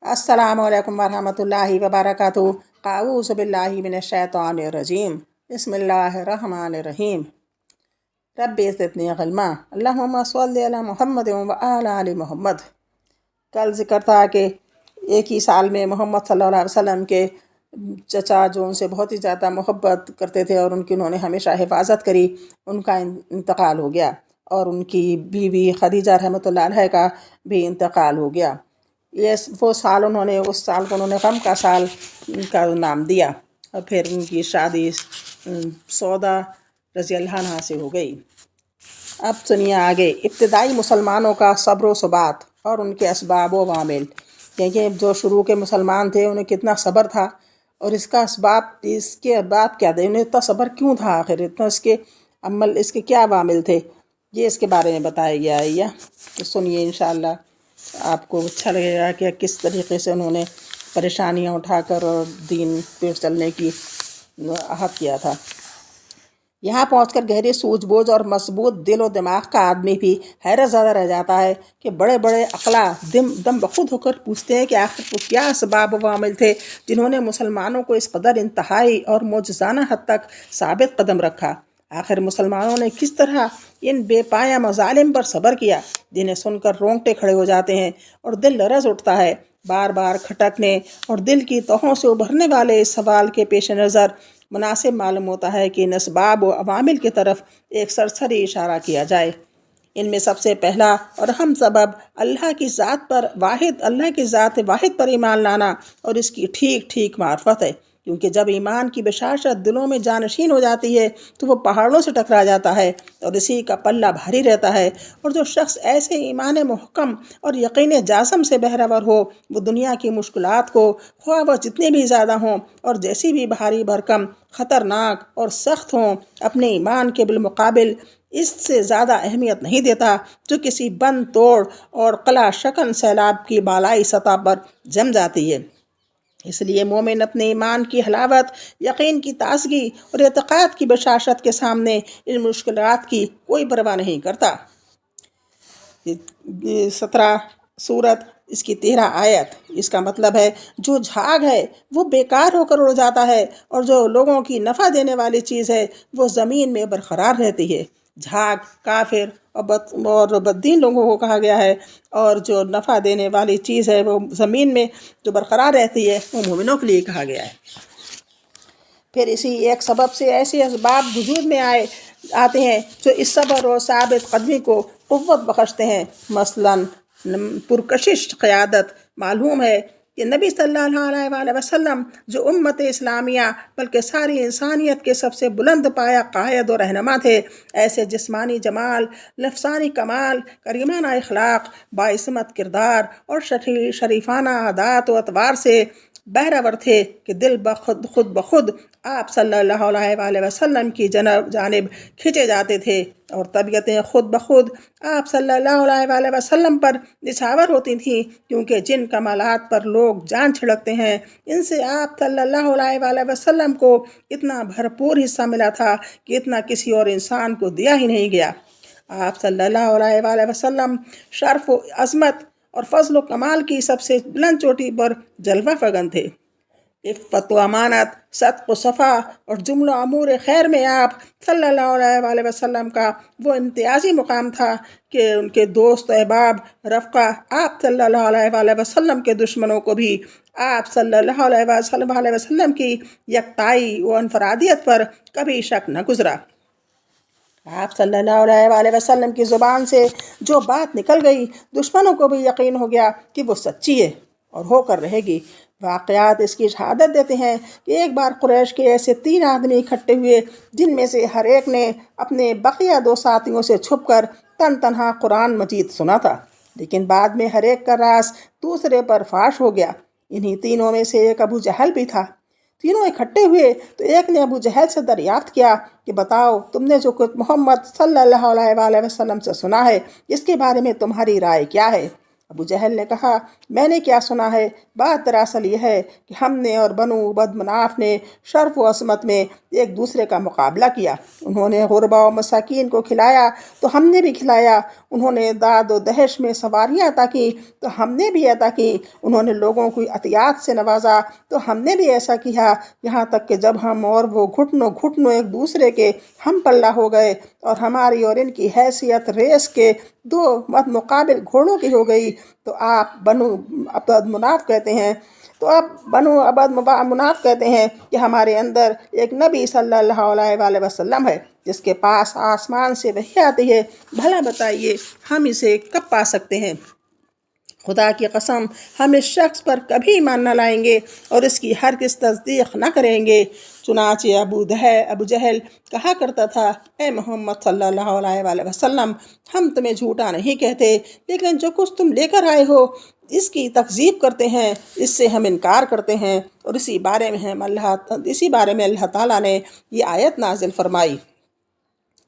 अस्सलामु अलैकुम वरहमतुल्लाहि वबरकातुहू। अऊज़ु बिल्लाहि मिनश्शैतानिर रजीम। बिस्मिल्लाहिर रहमानिर रहीम। रब्बि ज़िदनी इल्मा। अल्लाहुम्मा सल्लि अला मुहम्मद व अला आलि मुहम्मद। कल ज़िक्र था कि एक ही साल में मोहम्मद सल्लल्लाहु अलैहि वसल्लम के चचा जो उनसे बहुत ही ज़्यादा मोहब्बत करते थे और उनकी उन्होंने हमेशा हिफाजत करी, उनका इंतकाल हो गया और उनकी बीवी खदीजा रहमतुल्लाह अलैहा का भी इंतकाल हो गया। ये वो साल उन्होंने उस साल को उन्होंने गम का साल का नाम दिया और फिर उनकी शादी सौदा रज़ी अल्लाह अन्हा से हो गई। अब सुनिए आगे इब्तदाई मुसलमानों का सब्र व सबात और उनके असबाब व वामिल। देखिए जो शुरू के मुसलमान थे उन्हें कितना सब्र था और इसका असबाब इसके बाद क्या थे, उन्हें इतना सब्र क्यों था, आखिर इतना इसके अमल इसके क्या वामिल थे, ये इसके बारे में बताया गया है। यह तो सुनिए इंशाअल्लाह आपको अच्छा लगेगा कि किस तरीक़े से उन्होंने परेशानियां उठाकर और दीन पे चलने की अहद किया था। यहाँ पहुंचकर गहरी सूझबूझ और मजबूत दिल और दिमाग का आदमी भी हैरत ज़्यादा रह जाता है कि बड़े बड़े अकला दम बखुद होकर पूछते हैं कि आखिर वो क्या असबाब वामिल थे जिन्होंने मुसलमानों को इस कदर इंतहाई और मोजज़ाना हद तक साबित कदम रखा। आखिर मुसलमानों ने किस तरह इन बेपाया मज़ालिम पर सब्र किया, जिन्हें सुनकर रोंगटे खड़े हो जाते हैं और दिल लरज़ उठता है। बार बार खटकने और दिल की तहों से उभरने वाले इस सवाल के पेश नज़र मुनासिब मालूम होता है कि इन असबाब व अवामिल की तरफ एक सरसरी इशारा किया जाए। इनमें सबसे पहला और अहम सबब अल्लाह की ज़ात वाहिद पर ईमान लाना और इसकी ठीक ठीक मार्फत है, क्योंकि जब ईमान की बशाशत दिलों में जानशीन हो जाती है तो वो पहाड़ों से टकरा जाता है और इसी का पल्ला भारी रहता है। और जो शख्स ऐसे ईमान मुहक्कम और यकीन जाज़म से बहरावर हो, वो दुनिया की मुश्किलात को ख्वाह वह जितनी भी ज़्यादा हों और जैसी भी भारी भरकम ख़तरनाक और सख्त हों, अपने ईमान के बिलमुकाबिल इससे ज़्यादा अहमियत नहीं देता जो किसी बंद तोड़ और कला शकन सैलाब की बालाई सतह पर जम जाती है। इसलिए मोमिन अपने ईमान की हलावत, यकीन की ताजगी और एतक़ाद की बशाशत के सामने इन मुश्किलात की कोई परवाह नहीं करता। 17 सूरत इसकी 13 आयत। इसका मतलब है जो झाग है वो बेकार होकर उड़ जाता है और जो लोगों की नफ़ा देने वाली चीज़ है वो ज़मीन में बरकरार रहती है। झाग काफिर और बद्दीन लोगों को कहा गया है और जो नफ़ा देने वाली चीज़ है वो ज़मीन में जो बरकरार रहती है वो मोमिनों के लिए कहा गया है। फिर इसी एक सबब से ऐसे असबाब वजूद में आते हैं जो इस सब्र और साबित कदमी को क़ुव्वत बख्शते हैं। मसलन पुरकशिश क़यादत। मालूम है कि नबी सल्लल्लाहु अलैहि वसल्लम जो उम्मत इस्लामिया बल्कि सारी इंसानियत के सबसे बुलंद पाया कायद और रहनुमा थे, ऐसे जिस्मानी जमाल, नफसानी कमाल, करीमाना अखलाक, बाइस्मत किरदार और शरीफाना आदात व अतवार से बहरावर थे कि दिल खुद ब खुद आप सल्लल्लाहु अलैहि वसल्लम की जानिब खींचे जाते थे और तबीयतें खुद ब खुद आप सल्लल्लाहु अलैहि वसल्लम पर निछावर होती थीं, क्योंकि जिन कमालात पर लोग जान छिड़कते हैं इनसे आप सल्लल्लाहु अलैहि वसल्लम को इतना भरपूर हिस्सा मिला था कि इतना किसी और इंसान को दिया ही नहीं गया। आप सल्लल्लाहु अलैहि वसल्लम शर्फ व अज़मत और फजल कमाल की सबसे बुलंद चोटी पर जलवा फगन थे। इफ़्फ़त व अमानत, सद्क़ व सफ़ा और जुमला अमूर खैर में आप सल्लल्लाहु अलैहि वसल्लम का वो इम्तियाज़ी मुकाम था कि उनके दोस्त अहबाब रफ़्क़ा आप सल्लल्लाहु अलैहि वसल्लम के दुश्मनों को भी आप सल्लल्लाहु अलैहि वसल्लम की यकताई व अनफरादियत पर कभी शक न गुज़रा। आप सल्लल्लाहु अलैहि वसल्लम की ज़ुबान से जो बात निकल गई दुश्मनों को भी यकीन हो गया कि वो सच्ची है और होकर रहेगी। वाक़यात इसकी शहादत देते हैं कि एक बार कुरैश के ऐसे 3 आदमी इकट्ठे हुए जिनमें से हर एक ने अपने बकिया 2 साथियों से छुपकर तनहा कुरान मजीद सुना था, लेकिन बाद में हर एक का राज दूसरे पर फाश हो गया। इन्हीं तीनों में से एक अबू जहल भी था। तीनों इकट्ठे हुए तो एक ने अबू जहल से दरियाफ्त किया कि बताओ तुमने जो कुछ मोहम्मद सल्लल्लाहु अलैहि वसल्लम से सुना है इसके बारे में तुम्हारी राय क्या है। अबू जहल ने कहा मैंने क्या सुना है, बात दरअसल ये है कि हमने और बनु बद मनाफ ने शर्फ व असमत में एक दूसरे का मुकाबला किया। उन्होंने गुरबा व मसाकीन को खिलाया तो हमने भी खिलाया, उन्होंने दाद व दहश में सवारियाँ अता की तो हमने भी अता की, उन्होंने लोगों को अतियात से नवाजा तो हमने भी ऐसा किया, यहाँ तक कि जब हम और वो घुटनों घुटनों एक दूसरे के हम पल्ला हो गए और हमारी और इनकी हैसियत रेस के दो मत मुकाबिल घोड़ों की हो गई। तो आप बनु अबद मुनाफ कहते हैं तो अब बनु अबद मुनाफ कहते हैं कि हमारे अंदर एक नबी सल्लल्लाहु अलैहि वसल्लम है जिसके पास आसमान से वही आती है, भला बताइए हम इसे कब पा सकते हैं। खुदा की कसम हम इस शख्स पर कभी ईमान न लाएंगे और इसकी हरगिज़ तस्दीक न करेंगे। चुनाचे अबू जहल कहा करता था, ए मोहम्मद सल्लल्लाहु अलैहि वसल्लम, हम तुम्हें झूठा नहीं कहते, लेकिन जो कुछ तुम लेकर आए हो इसकी तकज़ीब करते हैं, इससे हम इनकार करते हैं। और इसी बारे में अल्लाह ताला ने ये आयत नाजिल फरमाई,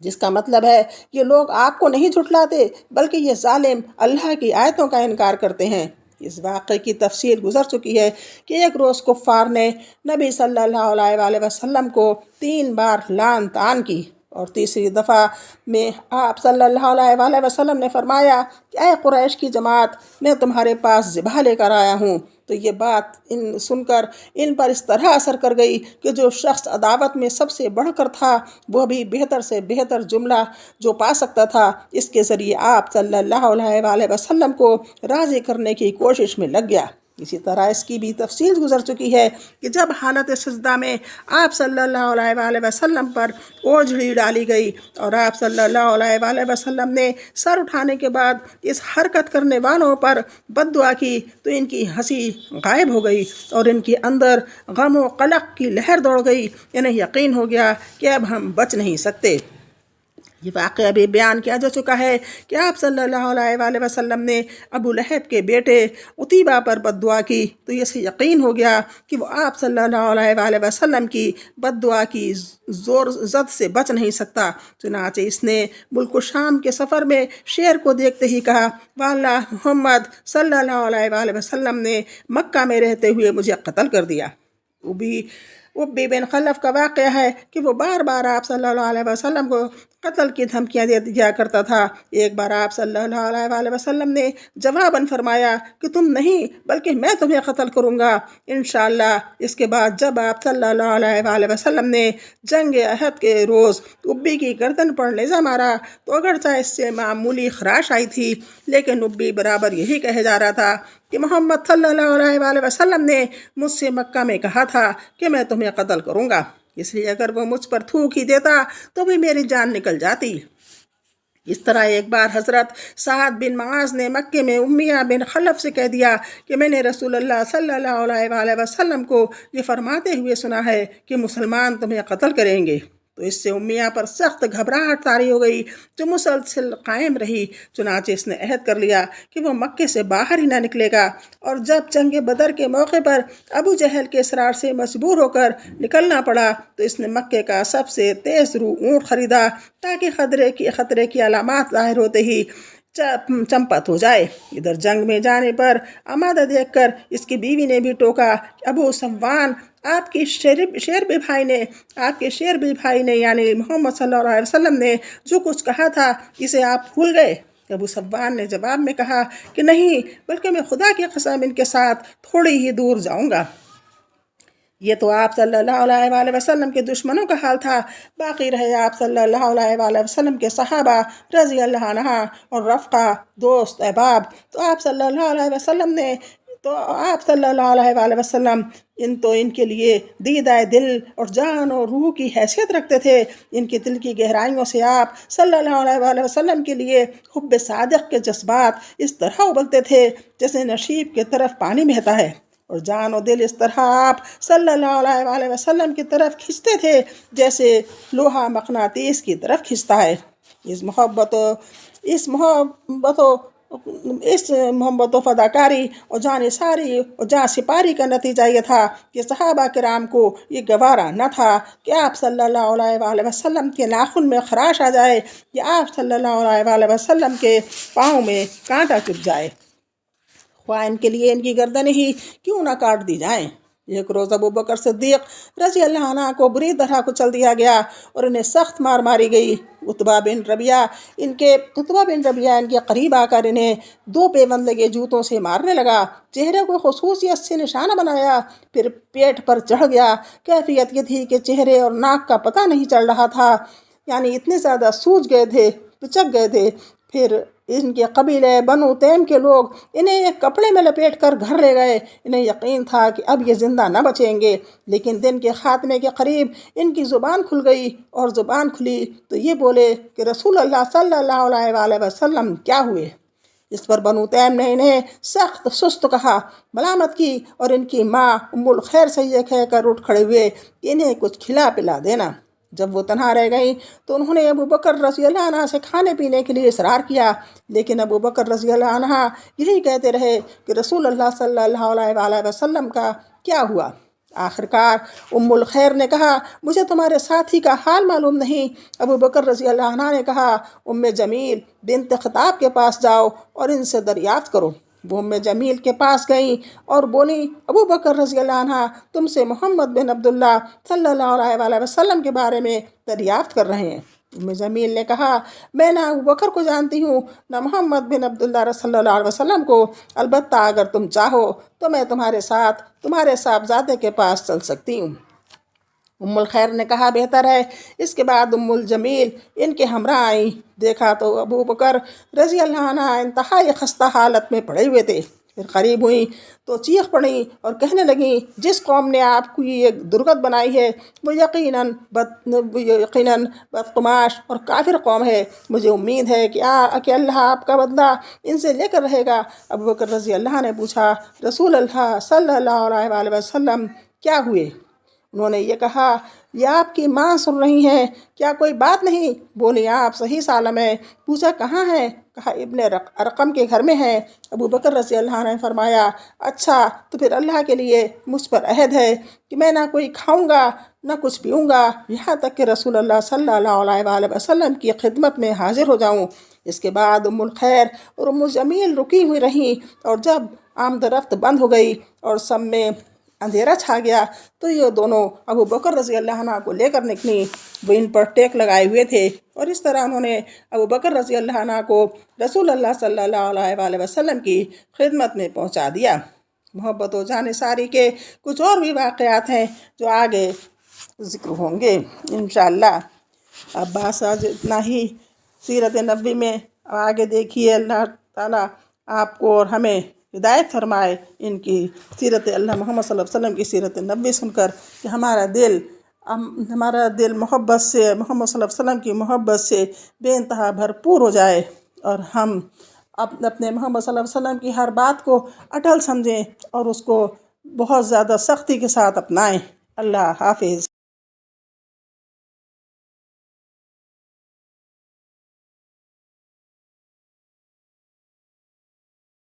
जिसका मतलब है ये लोग आपको नहीं झुठलाते बल्कि ये जालिम अल्लाह की आयतों का इनकार करते हैं। इस वाक़े की तफसील गुज़र चुकी है कि एक रोज़ कुफ़ार ने नबी सल्लल्लाहु अलैहि वसल्लम को 3 बार लान तान की और तीसरी दफ़ा में आप सल्लल्लाहु अलैहि वसल्लम ने फरमाया कि ऐ कुरैश की जमात, मैं तुम्हारे पास ज़िबा लेकर आया हूँ। तो ये बात सुनकर इन पर इस तरह असर कर गई कि जो शख्स अदावत में सबसे बढ़कर था वह भी बेहतर से बेहतर जुमला जो पा सकता था, इसके ज़रिए आप सल्लल्लाहु अलैहि वसल्लम को राज़ी करने की कोशिश में लग गया। इसी तरह इसकी भी तफसील गुज़र चुकी है कि जब हालत सजदा में आप सल्लल्लाहु अलैहि वसल्लम पर ओझड़ी डाली गई और आप सल्लल्लाहु अलैहि वसल्लम ने सर उठाने के बाद इस हरकत करने वालों पर बद्दुआ की तो इनकी हंसी गायब हो गई और इनके अंदर गम व कलक की लहर दौड़ गई। इन्हें यकीन हो गया कि अब हम बच नहीं सकते। ये वाक़या अभी बयान किया जा चुका है कि आप सल्लल्लाहु अलैहि वसल्लम ने अबू लहब के बेटे उतीबा पर बद्दुआ की तो इसे यकीन हो गया कि वो आप सल्लल्लाहु अलैहि वसल्लम की बद्दुआ की ज़ोर ज़द से बच नहीं सकता। चुनाचे इसने मुल्क शाम के सफ़र में शेर को देखते ही कहा, वाल्लाह मोहम्मद सल्लल्लाहु अलैहि वसल्लम ने मक्का में रहते हुए मुझे कत्ल कर दिया। उब्बी बिन खलफ का वाक़या है कि वो बार बार आप सल्लल्लाहु अलैहि वसल्लम को कत्ल की धमकियाँ दिया करता था। एक बार आप सल्लल्लाहु अलैहि वसल्लम ने जवाबन फरमाया कि तुम नहीं बल्कि मैं तुम्हें कत्ल करूँगा इंशाअल्लाह। इसके बाद जब आप सल्लल्लाहु अलैहि वसल्लम ने जंग अहद के रोज़ उब्बी की गर्दन पर नेज़ा मारा तो अगरचे इससे मामूली खराश आई थी, लेकिन उब्बी बराबर यही कहे जा रहा था कि मोहम्मद सल्लल्लाहु अलैहि वसल्लम ने मुझसे मक्का में कहा था कि मैं तुम्हें कत्ल करूँगा, इसलिए अगर वो मुझ पर थूक ही देता तो भी मेरी जान निकल जाती। इस तरह एक बार हज़रत साद बिन मुआज़ ने मक्के में उम्मिया बिन खलफ से कह दिया कि मैंने रसूलुल्लाह सल्लल्लाहु अलैहि वसल्लम को ये फरमाते हुए सुना है कि मुसलमान तुम्हें कत्ल करेंगे। तो इससे उम्मिया पर सख्त घबराहट तारी हो गई जो मुसलसल कायम रही। चुनाचे इसने अहद कर लिया कि वो मक्के से बाहर ही ना निकलेगा और जब जंग बदर के मौके पर अबू जहल के इसरार से मजबूर होकर निकलना पड़ा तो इसने मक्के का सबसे तेज़ रू ऊँट ख़रीदा ताकि ख़तरे की अलामात ज़ाहिर होते ही चंपत हो जाए। इधर जंग में जाने पर आमादा देखकर इसकी बीवी ने भी टोका, अबू सफ़वान आपके शेर भी भाई ने यानी मोहम्मद सल्लल्लाहु अलैहि वसल्लम ने जो कुछ कहा था इसे आप भूल गए। अबू सफ़वान ने जवाब में कहा कि नहीं, बल्कि मैं खुदा की कसम इनके साथ थोड़ी ही दूर जाऊंगा। ये तो आप सल्लल्लाहु अलैहि वसल्लम के दुश्मनों का हाल था। बाकी रहे आप सल्लल्लाहु अलैहि वसल्लम के सहाबा रज़ी अल्लाह अन्हा और रफ़क़ा दोस्त अहबाब। तो आप सल्लल्लाहु अलैहि वसल्लम इनके लिए दीदाए दिल और जान और रूह की हैसियत रखते थे। इनके दिल की गहराइयों से आप सल्लल्लाहु अलैहि वसल्लम के लिए हुब्ब सादिक़ के जज्बात इस तरह उबलते थे जैसे नशीब की तरफ पानी बहता है और जान और दिल इस तरह आप सल्लल्लाहु अलैहि वसल्लम की तरफ खींचते थे जैसे लोहा मक़नातीस की तरफ खींचता है। इस मोहब्बत व फ़दाकारी और जानिसारी और जाँसिपारी का नतीजा ये था कि सहाबा किराम को ये गवारा न था कि आप सल्लल्लाहु अलैहि वसल्लम के नाखून में खराश आ जाए या आप सल्लल्लाहु अलैहि वसल्लम के पाँव में कांटा चुभ जाए। ख्वाह इनके लिए इनकी गर्दनें ही क्यों ना काट दी जाएं। एक रोज़ अबू बकर सिद्दीक़ रज़ी अल्लाह अन्हु को बुरी तरह कुचल दिया गया और इन्हें सख्त मार मारी गई। उत्बा बिन रबिया इनके करीब आकर इन्हें 2 पेबंद लगे जूतों से मारने लगा। चेहरे को खसूसियत से निशाना बनाया, फिर पेट पर चढ़ गया। कैफियत ये थी कि चेहरे और नाक का पता नहीं चल रहा था, यानी इतने ज़्यादा सूज गए थे, पिचक गए थे। फिर इनके कबीले बनु तैम के लोग इन्हें एक कपड़े में लपेट कर घर ले गए। इन्हें यकीन था कि अब ये ज़िंदा न बचेंगे, लेकिन दिन के ख़ात्मे के करीब इनकी ज़ुबान खुल गई, और ज़ुबान खुली तो ये बोले कि रसूल अल्लाह सल्लल्लाहु अलैहि वसल्लम क्या हुए। इस पर बनु तैम ने इन्हें सख्त सुस्त कहा, मलामत की, और इनकी माँ उम्मुल खैर से ये कहकर उठ खड़े हुए कि इन्हें कुछ खिला पिला देना। जब वो तन्हा रह गई तो उन्होंने अबू बकर रज़ी अल्लाह अन्हा से खाने पीने के लिए इसरार किया, लेकिन अबू बकर रज़ी अल्लाह अन्हा यही कहते रहे कि रसूल अल्लाह सल्लल्लाहु अलैहि वसल्लम का क्या हुआ। आखिरकार उम्मुल खैर ने कहा, मुझे तुम्हारे साथी का हाल मालूम नहीं। अबू बकर रज़ी अल्लाह अन्हा ने कहा, उम्मे जमील बिन्त खिताब के पास जाओ और इनसे दरियाफ्त करो। वो उम्मे जमील के पास गई और बोली, अबू बकर रज़ी अल्लाह अन्हा तुमसे मोहम्मद बिन अब्दुल्ला सल्लल्लाहु अलैहि वसल्लम के बारे में दरियाफ्त कर रहे हैं। उम्मे जमील ने कहा, मैं ना अबू बकर को जानती हूँ ना मोहम्मद बिन अब्दुल्ला सल्लल्लाहु अलैहि वसल्लम को, अलबत्ता अगर तुम चाहो तो मैं तुम्हारे साथ तुम्हारे साहबजादे के पास चल सकती हूँ। उम्मुल खैर ने कहा, बेहतर है। इसके बाद उम्मुल जमील इनके हमरा आई। देखा तो अबू बकर रज़ी अल्लाह अन्हा इंतहाई खस्ता हालत में पड़े हुए थे। फिर करीब हुई तो चीख पड़ी और कहने लगी, जिस कौम ने आपको ये दुर्गत बनाई है वो यकीनन बदकुमाश और काफिर कौम है। मुझे उम्मीद है कि अल्लाह आपका बदला इनसे लेकर रहेगा। अबू बकर रज़ी अल्लाह ने पूछा, रसूल अल्लाह सल्लल्लाहु अलैहि वसल्लम क्या हुए। उन्होंने ये कहा, यह आपकी माँ सुन रही हैं, क्या कोई बात नहीं। बोली, आप सही सालम है। पूछा, कहाँ है। कहा, इब्ने अरकम के घर में है। अबू बकर रज़ी अल्लाह ने फरमाया, अच्छा तो फिर अल्लाह के लिए मुझ पर अहद है कि मैं ना कोई खाऊंगा ना कुछ पीऊँगा, यहाँ तक कि रसूल अल्लाह सल्लल्लाहु अलैहि वसल्लम की खिदमत में हाजिर हो जाऊँ। इसके बाद उम्मुल खैर और उम्मुल जमील रुकी हुई रहीं, और जब आमदरफ्त बंद हो गई और सब में अंधेरा छा गया तो ये दोनों अबू बकर रज़ी अल्लाह अन्हा को लेकर निकली। वो इन पर टेक लगाए हुए थे, और इस तरह उन्होंने अबू बकर रज़ी अल्लाह अन्हा को रसूल अल्लाह सल्लल्लाहु अलैहि वसल्लम की खिदमत में पहुंचा दिया। मोहब्बत व जानिसारी के कुछ और भी वाक़यात हैं जो आगे ज़िक्र होंगे इंशाअल्लाह। अब बस आज इतना ही सीरत नबी में। आगे देखिए अल्लाह ताला आपको और हमें हिदायत फरमाए इनकी सीरत अल्लाह मोहम्मद सल्लल्लाहु अलैहि वसल्लम की सीरत नबी सुनकर, कि हमारा दिल मोहब्बत से मोहम्मद सल्लल्लाहु अलैहि वसल्लम की मोहब्बत से बेइंतहा भरपूर हो जाए, और हम अपने मोहम्मद सल्लल्लाहु अलैहि वसल्लम की हर बात को अटल समझें और उसको बहुत ज़्यादा सख्ती के साथ अपनाएं। अल्लाह हाफिज़।